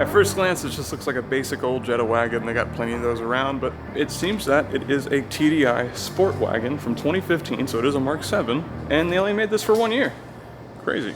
first glance, it just looks like a basic old Jetta wagon. They got plenty of those around, but it seems that it is a TDI sport wagon from 2015, so it is a Mark 7, and they only made this for 1 year. Crazy.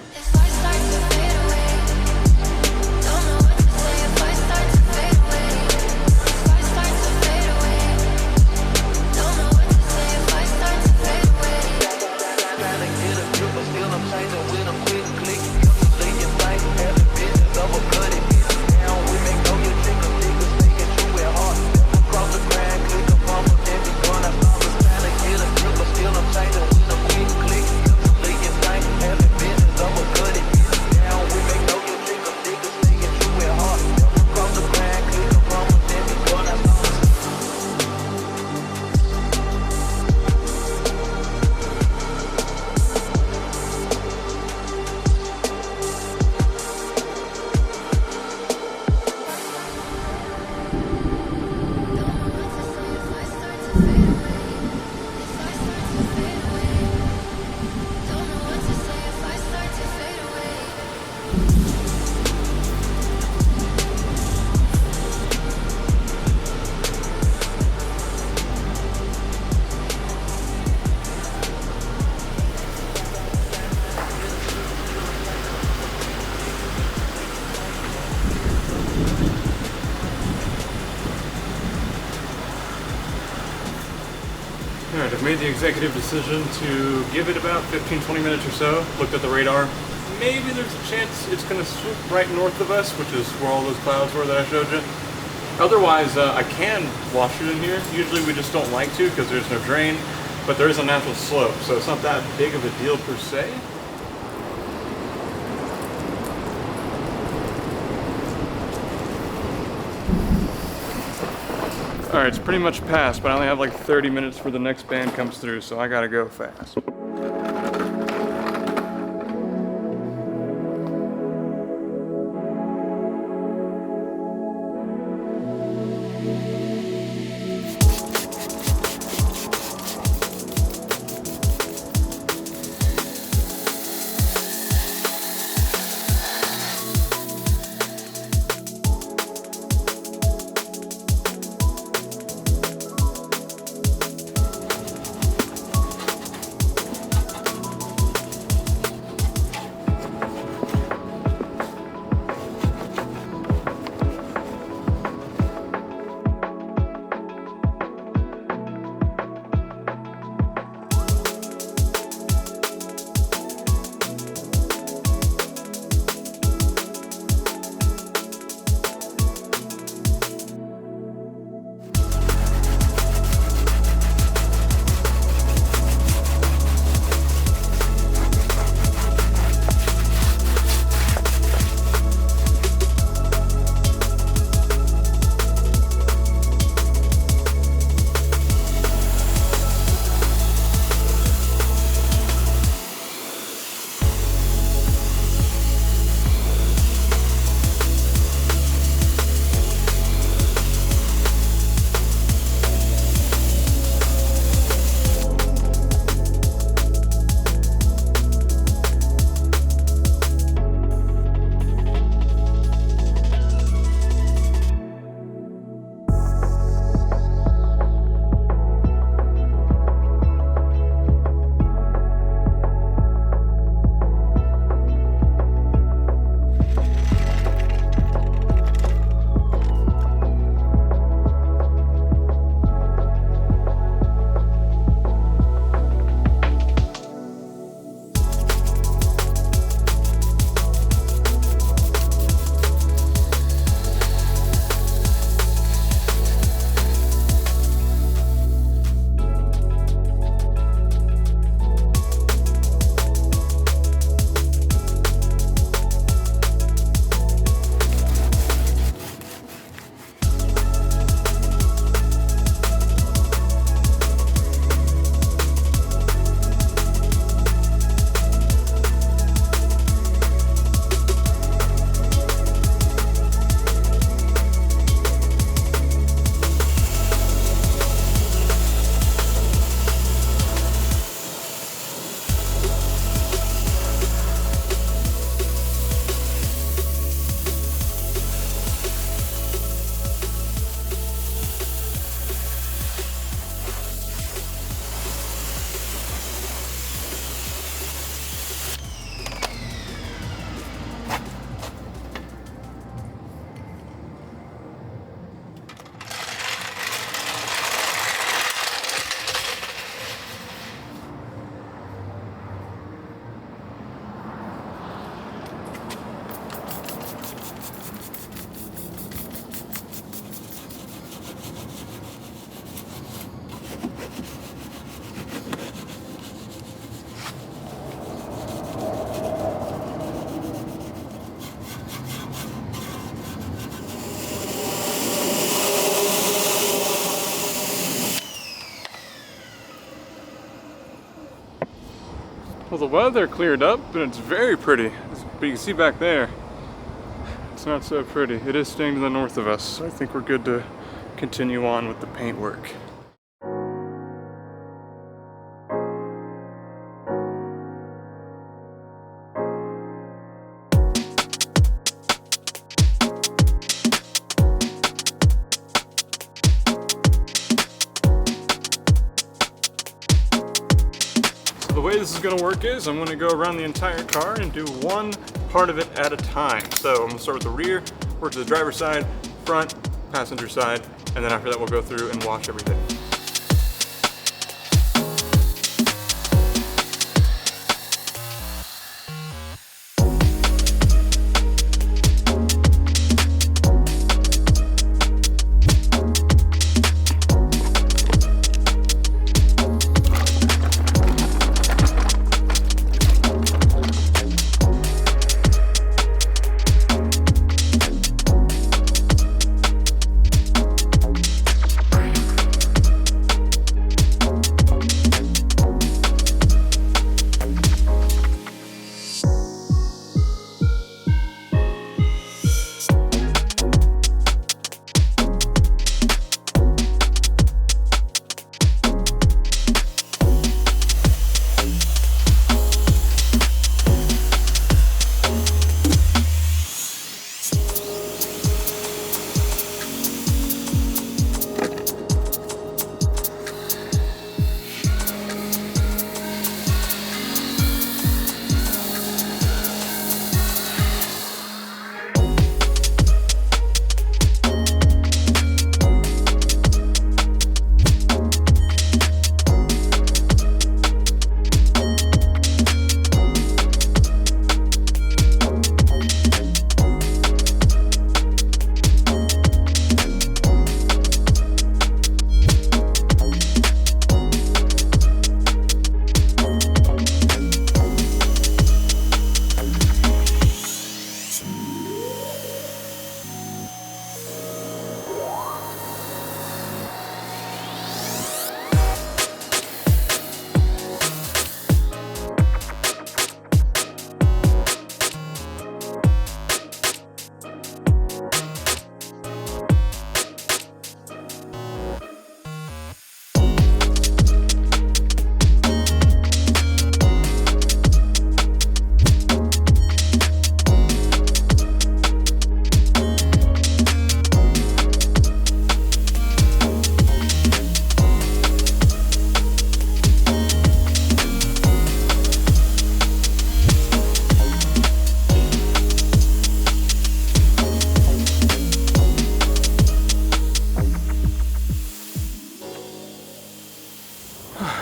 Alright, I've made the executive decision to give it about 15-20 minutes or so. Looked at the radar. Maybe there's a chance it's going to swoop right north of us, which is where all those clouds were that I showed you. Otherwise, I can wash it in here. Usually we just don't like to because there's no drain, but there is a natural slope, so it's not that big of a deal per se. Alright, it's pretty much past, but I only have like 30 minutes before the next band comes through, so I gotta go fast. Well, the weather cleared up and it's very pretty. But you can see back there, it's not so pretty. It is staying to the north of us, so I think we're good to continue on with the paint work. The way this is going to work is I'm going to go around the entire car and do one part of it at a time. So I'm going to start with the rear, work to the driver's side, front, passenger side, and then after that we'll go through and wash everything.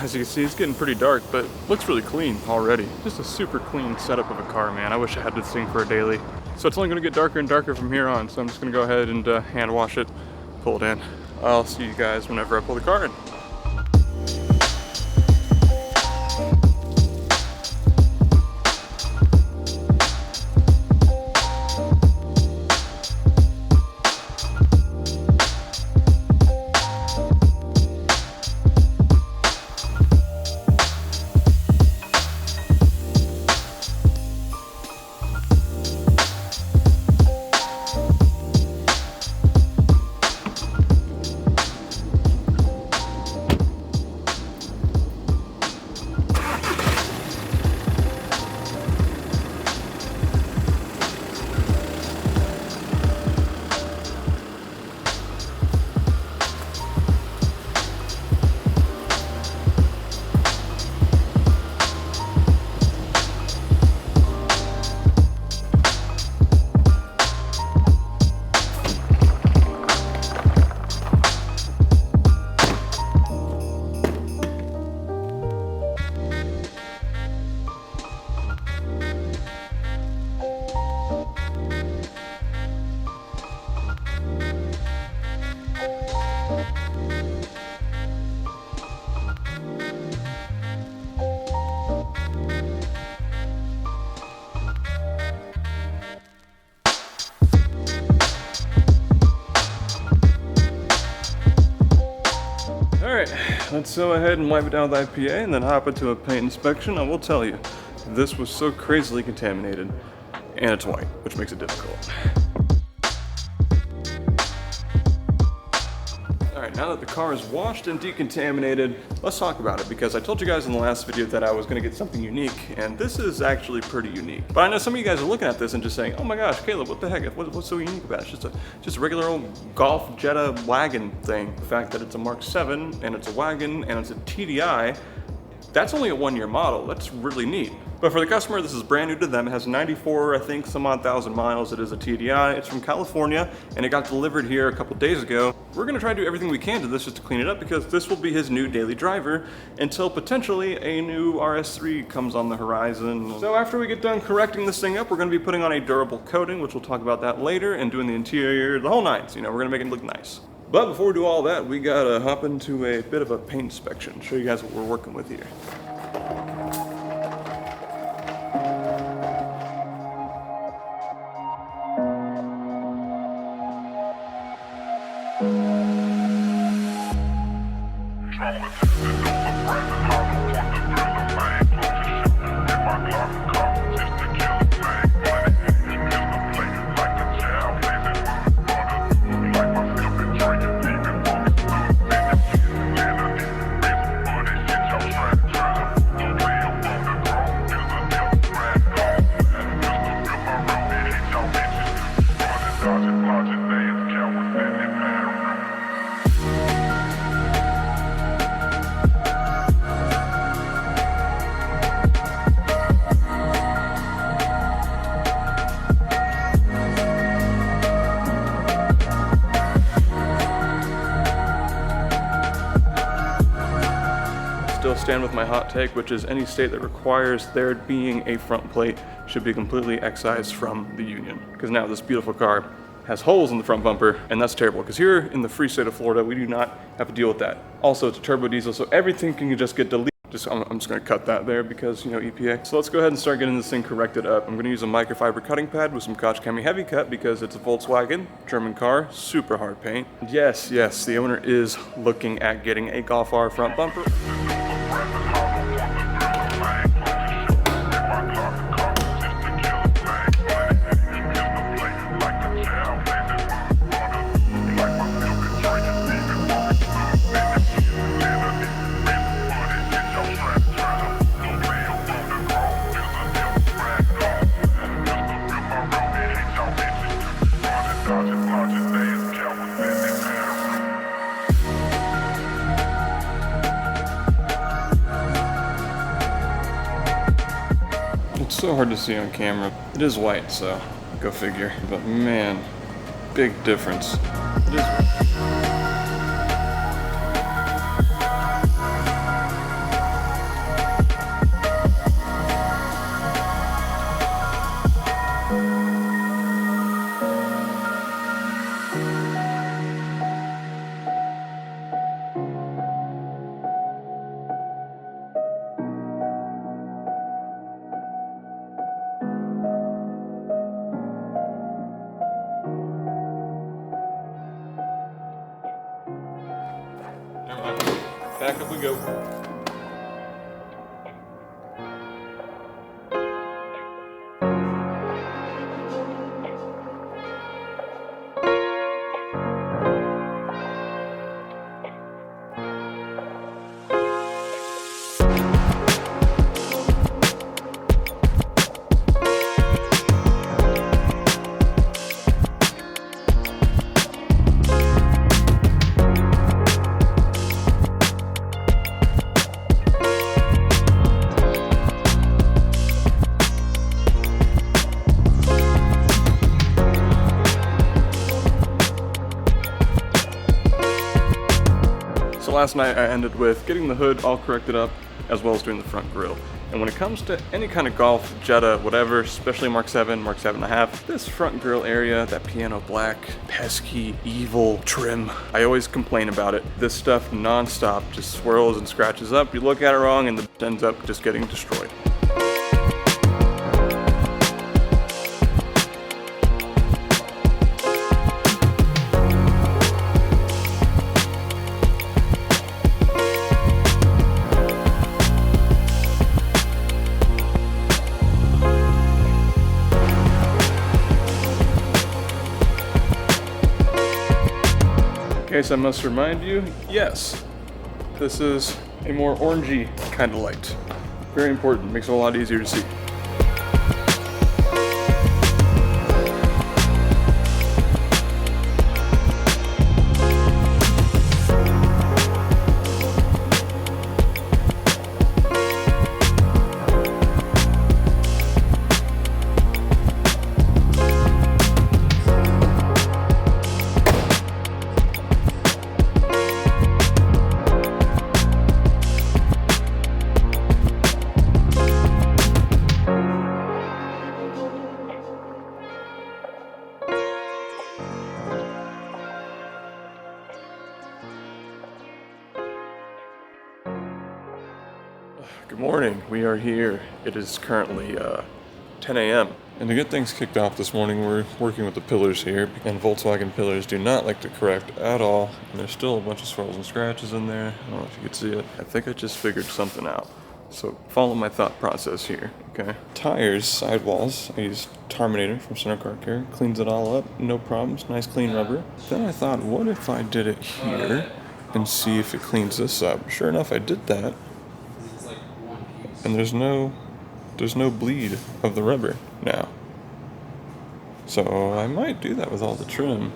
As you can see, it's getting pretty dark, but looks really clean already. Just a super clean setup of a car, man. I wish I had this thing for a daily. So it's only gonna get darker and darker from here on, so I'm just gonna go ahead and hand wash it, pull it in. I'll see you guys whenever I pull the car in. Alright, let's go ahead and wipe it down with IPA and then hop into a paint inspection. I will tell you, this was so crazily contaminated, and it's white, which makes it difficult. Alright, now that the car is washed and decontaminated, let's talk about it, because I told you guys in the last video that I was going to get something unique, and this is actually pretty unique. But I know some of you guys are looking at this and just saying, oh my gosh, Caleb, what the heck, what's so unique about it? It's just a regular old Golf Jetta wagon thing. The fact that it's a Mark 7, and it's a wagon, and it's a TDI, that's only a 1-year model. That's really neat. But for the customer, this is brand new to them. It has 94, I think, some odd thousand miles. It is a TDI. It's from California, and it got delivered here a couple days ago. We're gonna try to do everything we can to this just to clean it up, because this will be his new daily driver until potentially a new RS3 comes on the horizon. So after we get done correcting this thing up, we're gonna be putting on a durable coating, which we'll talk about that later, and doing the interior, the whole nines. You know, we're gonna make it look nice. But before we do all that, we gotta hop into a bit of a paint inspection, show you guys what we're working with here. Still stand with my hot take, which is any state that requires there being a front plate should be completely excised from the union. Because now this beautiful car has holes in the front bumper, and that's terrible, because here in the free state of Florida, we do not have to deal with that. Also, it's a turbo diesel, so everything can just get deleted. I'm just gonna cut that there because, you know, EPA. So let's go ahead and start getting this thing corrected up. I'm gonna use a microfiber cutting pad with some Koch Chemi Heavy Cut because it's a Volkswagen, German car, super hard paint. Yes, the owner is looking at getting a Golf R front bumper. It's so hard to see on camera. It is white, so go figure. But man, big difference. It is white. Back up we go. So last night I ended with getting the hood all corrected up as well as doing the front grille. And when it comes to any kind of Golf, Jetta, whatever, especially Mark 7, Mark 7.5, this front grille area, that piano black, pesky, evil trim, I always complain about it. This stuff non-stop just swirls and scratches up. You look at it wrong and it ends up just getting destroyed. case I must remind you, yes, this is a more orangey kind of light. Very important, makes it a lot easier to see. Good morning, we are here. It is currently 10 a.m. And to get things kicked off this morning, we're working with the pillars here. And Volkswagen pillars do not like to correct at all. And there's still a bunch of swirls and scratches in there. I don't know if you can see it. I think I just figured something out. So follow my thought process here, okay? Tires, sidewalls, I used Terminator from Center Car Care. Cleans it all up, no problems, nice clean rubber. Then I thought, what if I did it here and see if it cleans this up? Sure enough, I did that. And there's no bleed of the rubber now. So I might do that with all the trim.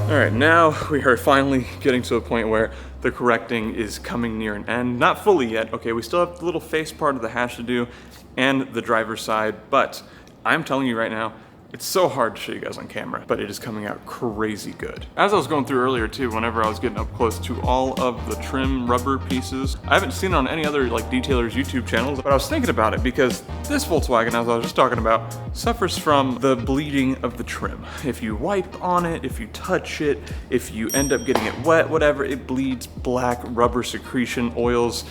Alright, now we are finally getting to a point where the correcting is coming near an end. Not fully yet, okay, we still have the little face part of the hatch to do and the driver's side, but I'm telling you right now, it's so hard to show you guys on camera, but it is coming out crazy good. As I was going through earlier too, whenever I was getting up close to all of the trim rubber pieces, I haven't seen it on any other like detailers YouTube channels, but I was thinking about it because this Volkswagen, as I was just talking about, suffers from the bleeding of the trim. If you wipe on it, if you touch it, if you end up getting it wet, whatever, it bleeds black rubber secretion oils,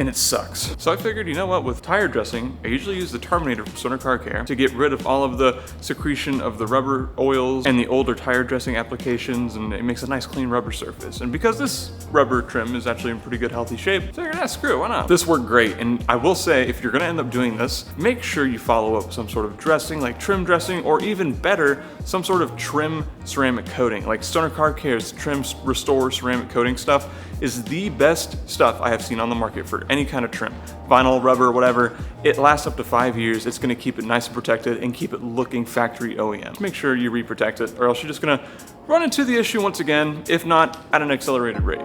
and it sucks. So I figured, you know what, with tire dressing, I usually use the Terminator from Center Car Care to get rid of all of the secretion of the rubber oils and the older tire dressing applications, and it makes a nice clean rubber surface. And because this rubber trim is actually in pretty good healthy shape, I figured, screw it, why not? This worked great, and I will say, if you're gonna end up doing this, make sure you follow up with some sort of dressing, like trim dressing, or even better, some sort of trim ceramic coating. Like Center Car Care's Trim Restore ceramic coating stuff is the best stuff I have seen on the market for any kind of trim. Vinyl, rubber, whatever. It lasts up to 5 years. It's gonna keep it nice and protected and keep it looking factory OEM. Make sure you re-protect it, or else you're just gonna run into the issue once again, if not at an accelerated rate.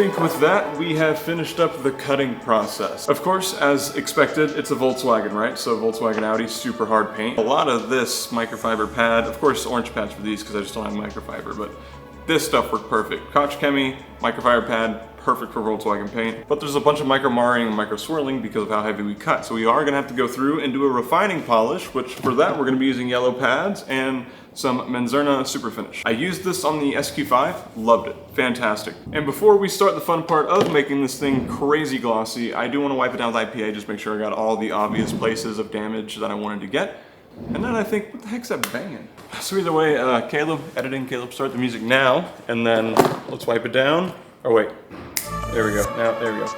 think with that, we have finished up the cutting process. Of course, as expected, it's a Volkswagen, right? So Volkswagen Audi, super hard paint. A lot of this microfiber pad, of course orange pads for these because I just don't have microfiber, but this stuff worked perfect. Koch Chemie, microfiber pad, perfect for Volkswagen paint. But there's a bunch of micro marring and micro swirling because of how heavy we cut. So we are gonna have to go through and do a refining polish, which for that we're gonna be using yellow pads and some Menzerna Super Finish. I used this on the SQ5, loved it, fantastic. And before we start the fun part of making this thing crazy glossy, I do wanna wipe it down with IPA, just make sure I got all the obvious places of damage that I wanted to get. And then I think, what the heck's that banging? So either way, Caleb, start the music now, and then let's wipe it down. Oh wait, there we go, now, there we go.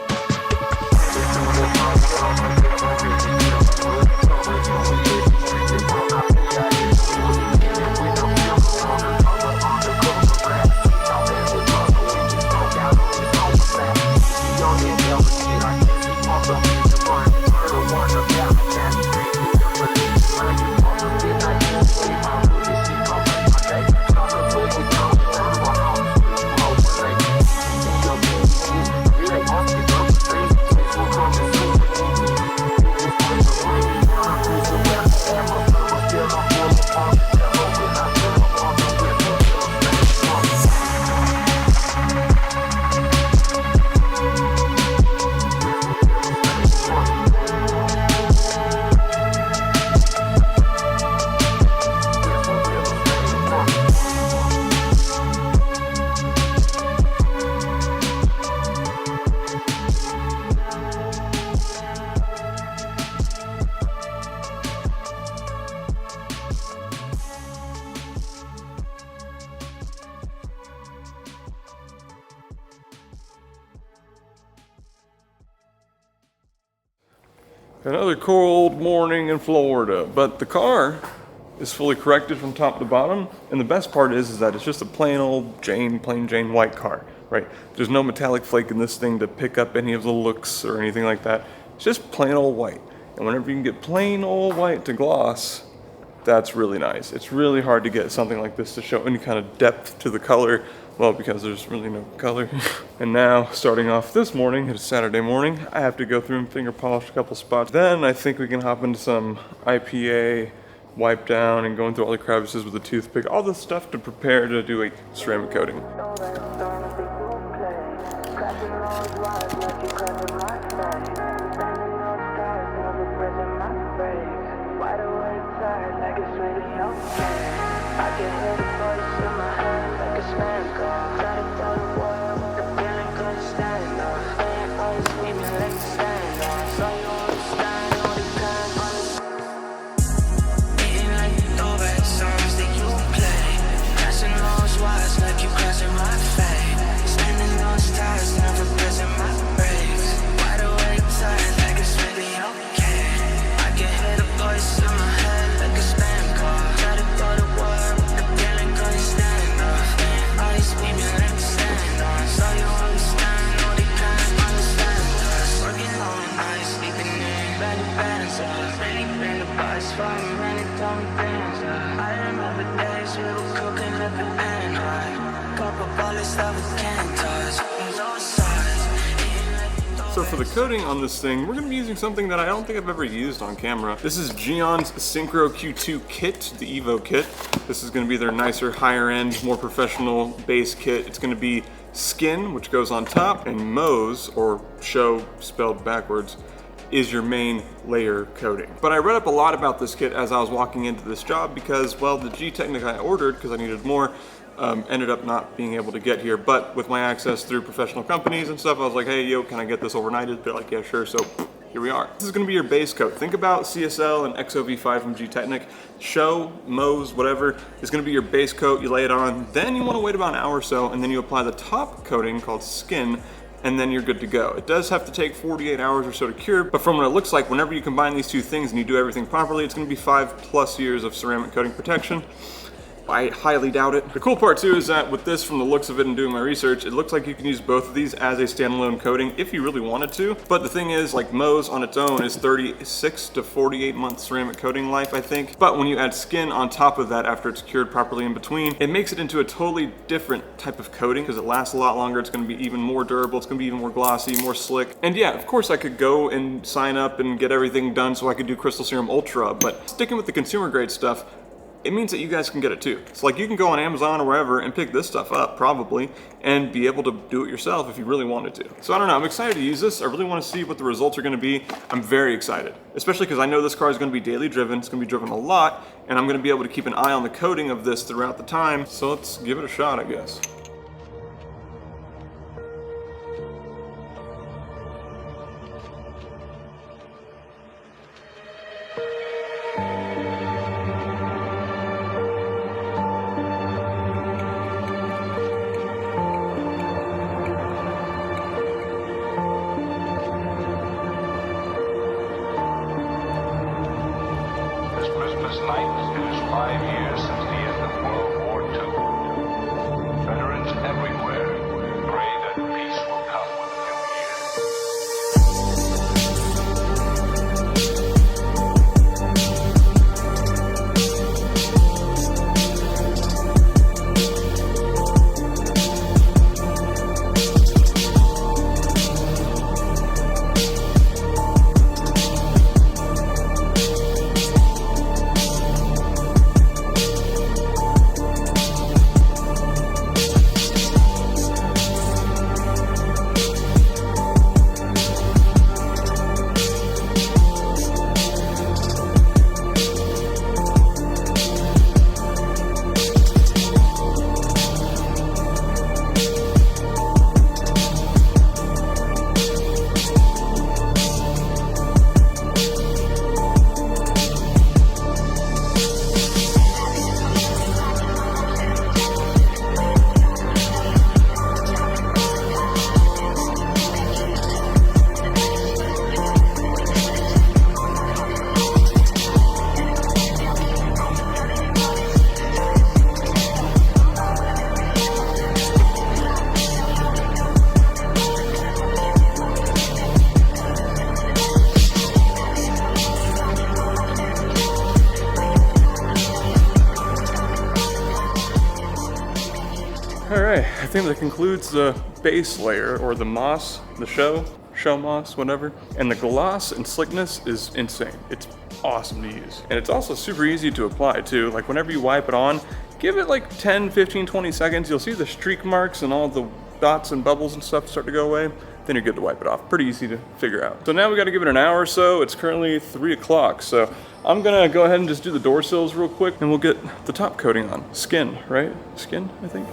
Another cold morning in Florida, but the car is fully corrected from top to bottom, and the best part is that it's just a plain old plain Jane white car, right? There's no metallic flake in this thing to pick up any of the looks or anything like that. It's just plain old white, and whenever you can get plain old white to gloss, that's really nice. It's really hard to get something like this to show any kind of depth to the color, well, because there's really no color. And now, starting off this morning, it's Saturday morning, I have to go through and finger polish a couple spots. Then I think we can hop into some IPA, wipe down, and going through all the crevices with a toothpick, all the stuff to prepare to do a ceramic coating. So for the coating on this thing, we're going to be using something that I don't think I've ever used on camera. This is Geon's Synchro Q2 kit, the Evo kit. This is going to be their nicer, higher end, more professional base kit. It's going to be Skin, which goes on top, and Mose, or Show spelled backwards, is your main layer coating. But I read up a lot about this kit as I was walking into this job because, well, the G-Technic I ordered because I needed more ended up not being able to get here. But with my access through professional companies and stuff, I was like, hey, yo, can I get this overnighted? They're like, yeah, sure. So here we are. This is gonna be your base coat. Think about CSL and XOV5 from G-Technic. Show, Mose, whatever, is gonna be your base coat. You lay it on, then you wanna wait about an hour or so, and then you apply the top coating called Skin, and then you're good to go. It does have to take 48 hours or so to cure, but from what it looks like, whenever you combine these two things and you do everything properly, it's gonna be 5+ years of ceramic coating protection. I highly doubt it. The cool part too is that with this, from the looks of it and doing my research, it looks like you can use both of these as a standalone coating if you really wanted to. But the thing is, like Mohs on its own is 36 to 48 month ceramic coating life, I think. But when you add skin on top of that after it's cured properly in between, it makes it into a totally different type of coating because it lasts a lot longer. It's going to be even more durable. It's going to be even more glossy, more slick. And yeah, of course I could go and sign up and get everything done so I could do Crystal Serum Ultra, but sticking with the consumer grade stuff, it means that you guys can get it too. It's like you can go on Amazon or wherever and pick this stuff up probably and be able to do it yourself if you really wanted to. So I don't know, I'm excited to use this. I really want to see what the results are going to be. I'm very excited, especially because I know this car is going to be daily driven. It's going to be driven a lot, and I'm going to be able to keep an eye on the coating of this throughout the time. So let's give it a shot, I guess. Christmas night, it is 5 years since the end of World War II. Veterans everywhere pray that peace will come with the new Alright, I think that concludes the base layer, or the moss, the show moss, whatever. And the gloss and slickness is insane. It's awesome to use. And it's also super easy to apply too. Like whenever you wipe it on, give it like 10, 15, 20 seconds. You'll see the streak marks and all the dots and bubbles and stuff start to go away. Then you're good to wipe it off. Pretty easy to figure out. So now we got to give it an hour or so. It's currently 3 o'clock. So I'm gonna go ahead and just do the door sills real quick and we'll get the top coating on. Skin, right? Skin, I think.